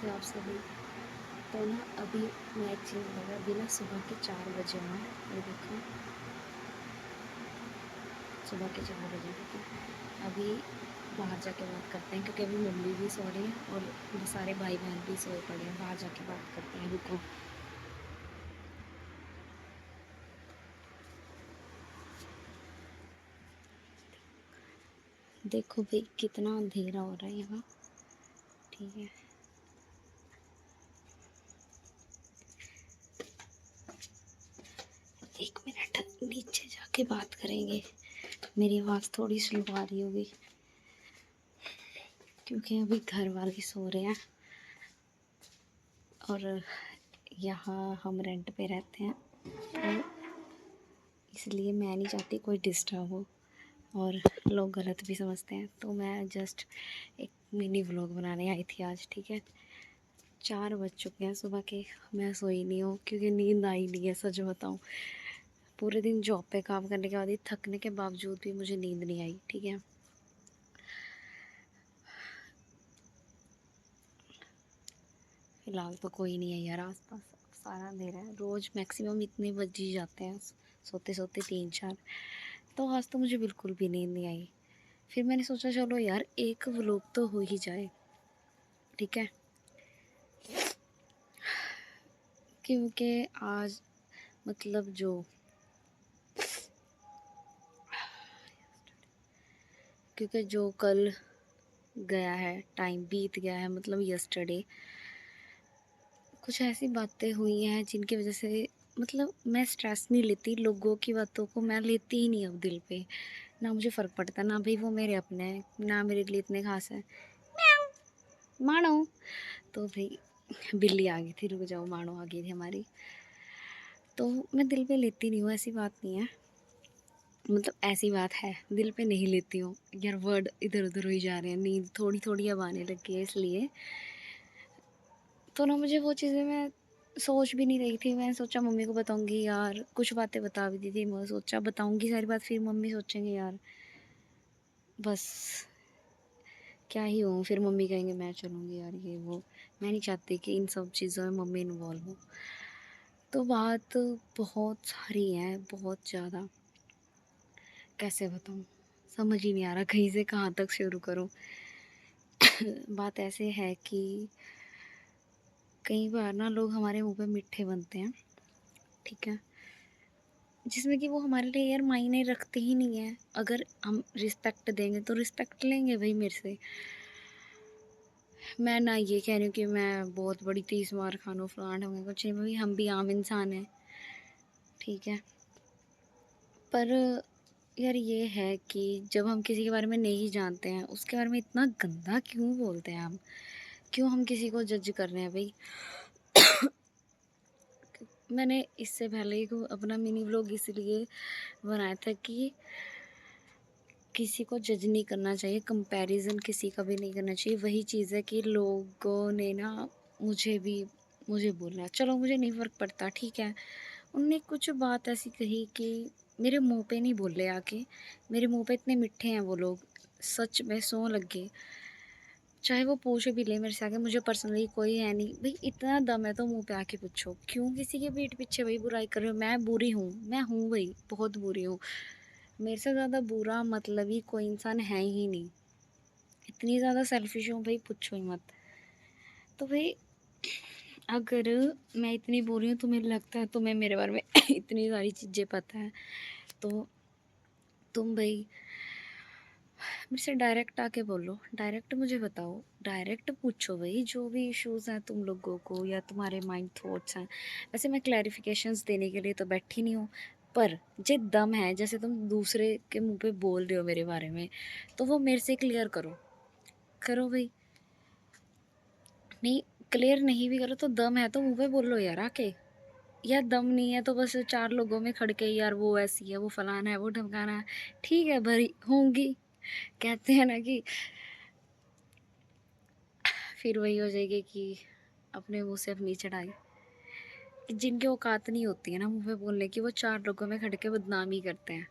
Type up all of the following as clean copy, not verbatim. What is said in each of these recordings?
कैसे आप सभी। तो ना अभी मैं एक चीज़ लगा, अभी ना सुबह के 4 बजे हैं। ये देखो, सुबह के 4 बजे। ठीक है, अभी बाहर जाके बात करते हैं, क्योंकि अभी मम्मी भी सो रही है और सारे भाई बहन भी सोए पड़े हैं। बाहर जाके बात करते हैं, रुको। देखो भाई, कितना अंधेरा हो रहा है यहाँ। ठीक है, एक मिनट, नीचे जाके बात करेंगे। मेरी आवाज़ थोड़ी स्लो आ रही होगी, क्योंकि अभी घर वाले सो रहे हैं और यहाँ हम रेंट पे रहते हैं, तो इसलिए मैं नहीं चाहती कोई डिस्टर्ब हो और लोग गलत भी समझते हैं। तो मैं जस्ट एक मिनी व्लॉग बनाने आई थी आज। ठीक है, 4 बज चुके हैं सुबह के। मैं सोई नहीं हूँ क्योंकि नींद आई नहीं है, सच बताऊँ। पूरे दिन जॉब पे काम करने के बाद ही, थकने के बावजूद भी मुझे नींद नहीं आई। ठीक है, फ़िलहाल तो कोई नहीं है यार आसपास, सारा अंधेरा है। रोज़ मैक्सिमम इतने बज ही जाते हैं सोते सोते, 3-4। तो आज तो मुझे बिल्कुल भी नींद नहीं आई। फिर मैंने सोचा चलो यार एक व्लॉग तो हो ही जाए। ठीक है, क्योंकि आज मतलब जो कल गया है, टाइम बीत गया है, मतलब यस्टरडे, कुछ ऐसी बातें हुई हैं जिनकी वजह से मतलब मैं स्ट्रेस नहीं लेती। लोगों की बातों को मैं लेती ही नहीं अब दिल पे। ना मुझे फ़र्क पड़ता, ना भाई वो मेरे अपने हैं, ना मेरे लिए इतने खास हैं। मानो, तो भाई बिल्ली आ गई थी, रुक जाओ, मानो आ गई थी हमारी। तो मैं दिल पे लेती नहीं हूँ, ऐसी बात नहीं है। मतलब ऐसी बात है, दिल पे नहीं लेती हूँ यार। वर्ड इधर उधर हो ही जा रहे हैं, नींद थोड़ी थोड़ी अब आने लगी है, इसलिए तो ना मुझे वो चीज़ें मैं सोच भी नहीं रही थी। मैंने सोचा मम्मी को बताऊंगी यार, कुछ बातें बता भी दी थी। मैं सोचा बताऊंगी सारी बात, फिर मम्मी सोचेंगे यार बस क्या ही हूँ, फिर मम्मी कहेंगे मैं चलूँगी यार, ये वो। मैं नहीं चाहती कि इन सब चीज़ों में मम्मी इन्वॉल्व हो। तो बात बहुत सारी है, बहुत ज़्यादा। कैसे बताऊँ, समझ ही नहीं आ रहा कहीं से कहाँ तक शुरू करूँ। बात ऐसे है कि कई बार ना लोग हमारे मुंह पे मीठे बनते हैं। ठीक है, जिसमें कि वो हमारे लिए यार मायने रखते ही नहीं है। अगर हम रिस्पेक्ट देंगे तो रिस्पेक्ट लेंगे भाई मेरे से। मैं ना ये कह रही हूँ कि मैं बहुत बड़ी 30 मार खानों फलान हूँ, कुछ नहीं भाई, हम भी आम इंसान हैं। ठीक है, पर यार ये है कि जब हम किसी के बारे में नहीं जानते हैं, उसके बारे में इतना गंदा क्यों बोलते हैं हम? क्यों हम किसी को जज कर रहे हैं भाई? मैंने इससे पहले एक अपना मिनी व्लॉग इसलिए बनाया था कि किसी को जज नहीं करना चाहिए, कंपैरिजन किसी का भी नहीं करना चाहिए। वही चीज़ है कि लोगों ने ना मुझे बोला, चलो मुझे नहीं फ़र्क पड़ता, ठीक है। उनने कुछ बात ऐसी कही कि मेरे मुंह पे नहीं बोले आके। मेरे मुंह पे इतने मीठे हैं वो लोग, सच में सौं लग गए। चाहे वो पूछ भी ले मेरे से आके, मुझे पर्सनली कोई है नहीं भाई। इतना दम है तो मुंह पे आके पूछो, क्यों किसी के पीठ पीछे भाई बुराई कर रहे हो? मैं बुरी हूँ, मैं हूँ भाई, बहुत बुरी हूँ। मेरे से ज़्यादा बुरा मतलब ही कोई इंसान है ही नहीं। इतनी ज़्यादा सेल्फिश हूँ भाई, पूछो ही मत। तो भाई अगर मैं इतनी बुरी हूँ, तुम्हें लगता है तुम्हें मेरे बारे में इतनी सारी चीज़ें पता है, तो तुम भाई मेरे से डायरेक्ट आके बोलो, डायरेक्ट मुझे बताओ, डायरेक्ट पूछो भाई जो भी इश्यूज़ हैं तुम लोगों को या तुम्हारे माइंड थॉट्स हैं। वैसे मैं क्लैरिफिकेशंस देने के लिए तो बैठी नहीं हूँ, पर जे दम है, जैसे तुम दूसरे के मुंह पे बोल रहे हो मेरे बारे में, तो वो मेरे से क्लियर करो। करो भाई, नहीं क्लियर नहीं भी करो तो दम है तो मुंह पे बोलो यार आके। या दम नहीं है तो बस 4 लोगों में खड़ के यार वो ऐसी है, वो फलाना है, वो ढमकाना है, ठीक है भरी होंगी। कहते हैं ना कि फिर वही हो जाएगी कि अपने मुंह से अपनी चढ़ाई। जिनकी औकात नहीं होती है ना मुंह पे बोलने की, वो 4 लोगों में खड़ के बदनामी करते हैं।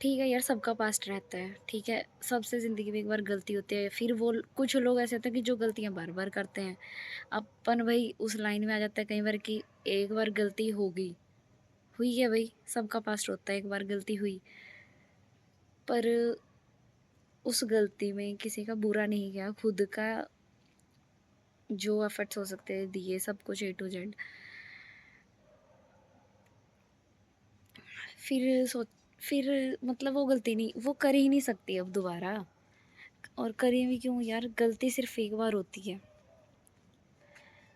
ठीक है यार, सबका पास्ट रहता है, ठीक है, सबसे ज़िंदगी में एक बार गलती होती है, फिर वो कुछ लोग ऐसे होते हैं कि जो गलतियाँ बार-बार करते हैं। अपन भई उस लाइन में आ जाता है कई बार कि एक बार गलती होगी, हुई है भई, सबका पास्ट होता है, एक बार गलती हुई। पर उस गलती में किसी का बुरा नहीं किया, खुद का जो एफर्ट्स हो सकते हैं दिए, सब कुछ ए टू जेड। फिर सोच फिर मतलब वो गलती नहीं, वो कर ही नहीं सकती अब दोबारा। और करें भी क्यों यार, गलती सिर्फ़ एक बार होती है,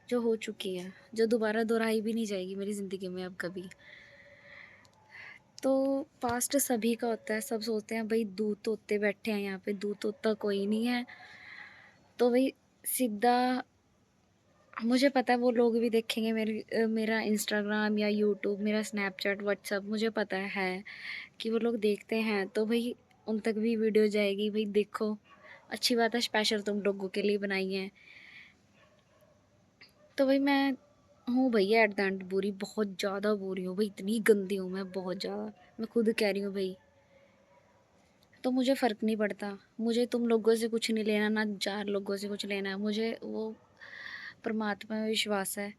जो हो चुकी है, जो दोबारा दोहराई भी नहीं जाएगी मेरी ज़िंदगी में अब कभी। तो पास्ट सभी का होता है, सब सोचते हैं भई दूध तोते बैठे हैं यहाँ पे, दूध तोता कोई नहीं है। तो भई सीधा, मुझे पता है वो लोग भी देखेंगे मेरा इंस्टाग्राम या यूट्यूब, मेरा स्नैपचैट, व्हाट्सएप, मुझे पता है कि वो लोग देखते हैं, तो भई उन तक भी वीडियो जाएगी, भई देखो, अच्छी बात है, स्पेशल तुम लोगों के लिए बनाई है। तो भाई मैं हूँ भैया एट द एंड बुरी, बहुत ज़्यादा बुरी हूँ भाई, इतनी गंदी हूँ मैं, बहुत ज़्यादा। मैं खुद कह रही हूँ भाई। तो मुझे फ़र्क नहीं पड़ता, मुझे तुम लोगों से कुछ नहीं लेना, ना 4 लोगों से कुछ लेना है। मुझे वो परमात्मा में विश्वास है।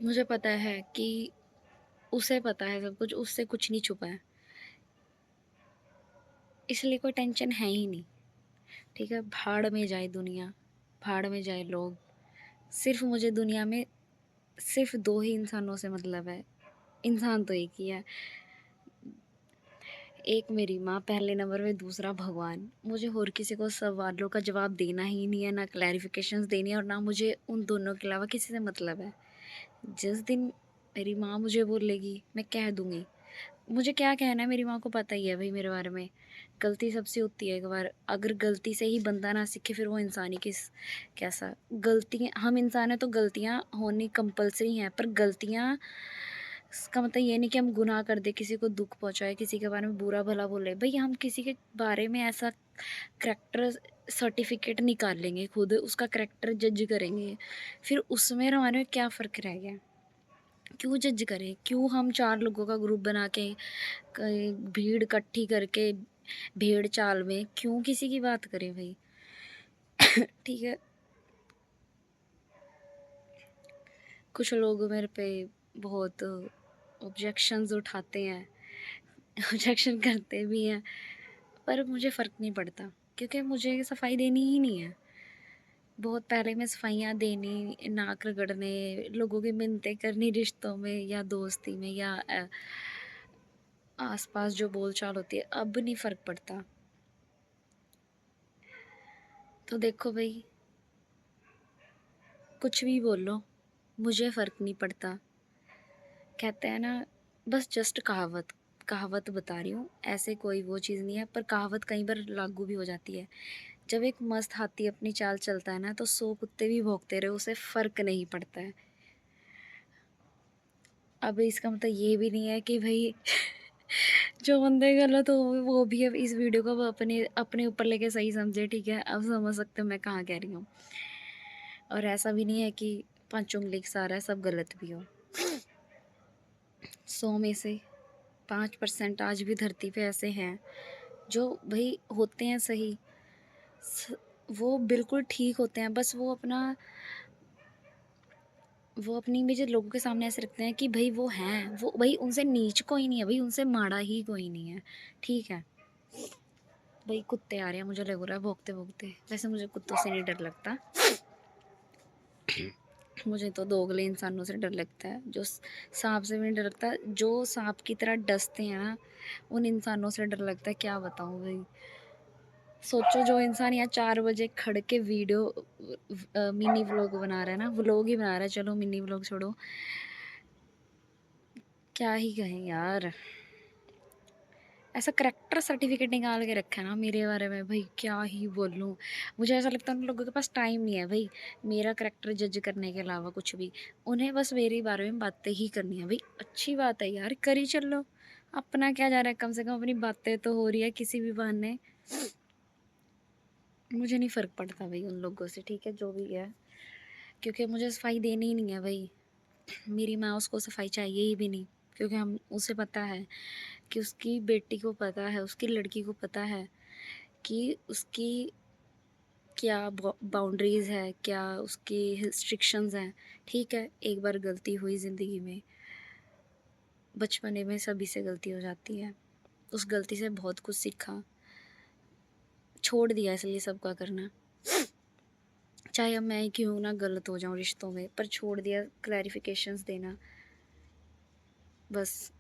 मुझे पता है कि उसे पता है सब कुछ, उससे कुछ नहीं छुपा है। इसलिए कोई टेंशन है ही नहीं, ठीक है? भाड़ में जाए दुनिया, भाड़ में जाए लोग। सिर्फ़ मुझे दुनिया में सिर्फ़ 2 ही इंसानों से मतलब है। इंसान तो एक ही है। एक मेरी माँ पहले नंबर पे, दूसरा भगवान। मुझे और किसी को सवालों का जवाब देना ही नहीं है, ना क्लैरिफ़िकेशंस देनी है, और ना मुझे उन दोनों के अलावा किसी से मतलब है। जिस दिन मेरी माँ मुझे बोलेगी, मैं कह दूँगी। मुझे क्या कहना है, मेरी माँ को पता ही है भई मेरे बारे में। गलती सबसे होती है एक बार, अगर गलती से ही बंदा ना सीखे फिर वो इंसान ही कैसा। गलतियाँ, हम इंसान हैं तो गलतियाँ होनी कंपल्सरी हैं, पर गलतियाँ इसका मतलब ये नहीं कि हम गुनाह कर दें, किसी को दुःख पहुँचाएँ, किसी के बारे में बुरा-भला बोले। भई हम किसी के बारे में ऐसा करैक्टर सर्टिफ़िकेट निकाल लेंगे खुद, उसका करैक्टर जज करेंगे, फिर उसमें और हमारे में क्या फ़र्क रह गया? क्यों जज करें? क्यों हम 4 लोगों का ग्रुप बना के कहीं भीड़ इकट्ठी करके भेड़-चाल में क्यों किसी की बात करें भई? ठीक है, कुछ लोग मेरे पे बहुत ऑब्जेक्शंस उठाते हैं, ऑब्जेक्शन करते भी हैं, पर मुझे फ़र्क नहीं पड़ता, क्योंकि मुझे सफाई देनी ही नहीं है। बहुत पहले मैं सफाइयाँ देनी, नाक रगड़ने, लोगों की मिन्नतें करनी रिश्तों में या दोस्ती में या आस-पास जो बोलचाल होती है, अब नहीं फ़र्क पड़ता। तो देखो भई, कुछ भी बोलो, मुझे फ़र्क नहीं पड़ता। कहते हैं ना, बस जस्ट कहावत, कहावत बता रही हूँ, ऐसे कोई वो चीज़ नहीं है, पर कहावत कई बार लागू भी हो जाती है। जब एक मस्त हाथी अपनी चाल चलता है ना, तो 100 कुत्ते भी भौंकते रहे, उसे फ़र्क नहीं पड़ता है। अब इसका मतलब ये भी नहीं है कि भई जो बंदे गलत हो वो भी अब इस वीडियो को अब अपने अपने ऊपर लेके सही समझे, ठीक है? अब समझ सकते हो मैं कहाँ कह रही हूँ। और ऐसा भी नहीं है कि पाँच उँगली के सहारा है, सब गलत भी हो। 100 में से 5% आज भी धरती पे ऐसे हैं जो भई होते हैं सही, स वो बिल्कुल ठीक होते हैं, बस वो अपनी इमेज लोगों के सामने ऐसे रखते हैं कि भई वो हैं, वो भई उनसे नीच कोई नहीं है, भई उनसे माड़ा ही कोई नहीं है, ठीक है? भई कुत्ते आ रहे हैं, मुझे लग रहा है भौंकते-भौंकते। वैसे मुझे कुत्तों से नहीं डर लगता। मुझे तो दोगले इंसानों से डर लगता है, जो साँप से भी नहीं डर लगता, जो साँप की तरह डसते हैं ना, उन इंसानों से डर लगता है, क्या बताऊँ भई। सोचो, जो इंसान यहाँ 4 बजे खड़ के वीडियो मिनी व्लॉग बना रहा है ना, व्लॉग ही बना रहा है, चलो मिनी व्लॉग छोड़ो, क्या ही कहें यार। ऐसा करैक्टर सर्टिफ़िकेट निकाल के रखा है ना मेरे बारे में, भई क्या ही बोलूँ। मुझे ऐसा लगता है उन लोगों के पास टाइम नहीं है भई, मेरा करैक्टर जज करने के अलावा कुछ भी। उन्हें बस मेरे बारे में बातें ही करनी है। भई अच्छी बात है यार, करी चलो। अपना क्या जा रहा है, कम से कम अपनी बातें तो हो रही है किसी भी बहाने। मुझे नहीं फ़र्क पड़ता भई उन लोगों से, ठीक है, जो भी है। क्योंकि मुझे सफाई देनी ही नहीं है भई। मेरी माँ, उसको सफाई चाहिए ही भी नहीं, क्योंकि हम उसे पता है कि उसकी बेटी को पता है, उसकी लड़की को पता है कि उसकी क्या बाउंड्रीज़ है, क्या उसकी रिस्ट्रिक्शंस हैं। ठीक है, एक बार गलती हुई ज़िंदगी में, बचपने में सभी से गलती हो जाती है। उस गलती से बहुत कुछ सीखा, छोड़ दिया इसलिए सबका करना। चाहे अब मैं ही क्यों ना गलत हो जाऊँ रिश्तों में, पर छोड़ दिया क्लैरिफ़िकेशंस देना। बस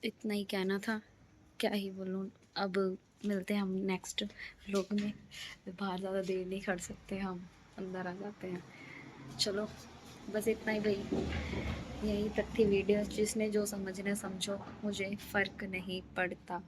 इतना ही कहना था, क्या ही बोलूँ। अब मिलते हैं हम नेक्स्ट व्लॉग में। बाहर ज़्यादा देर नहीं खड़ सकते हम, अंदर आ जाते हैं। चलो, बस इतना ही भई, यहीं तक थी वीडियो। जिसने जो समझना है समझो, मुझे फ़र्क नहीं पड़ता।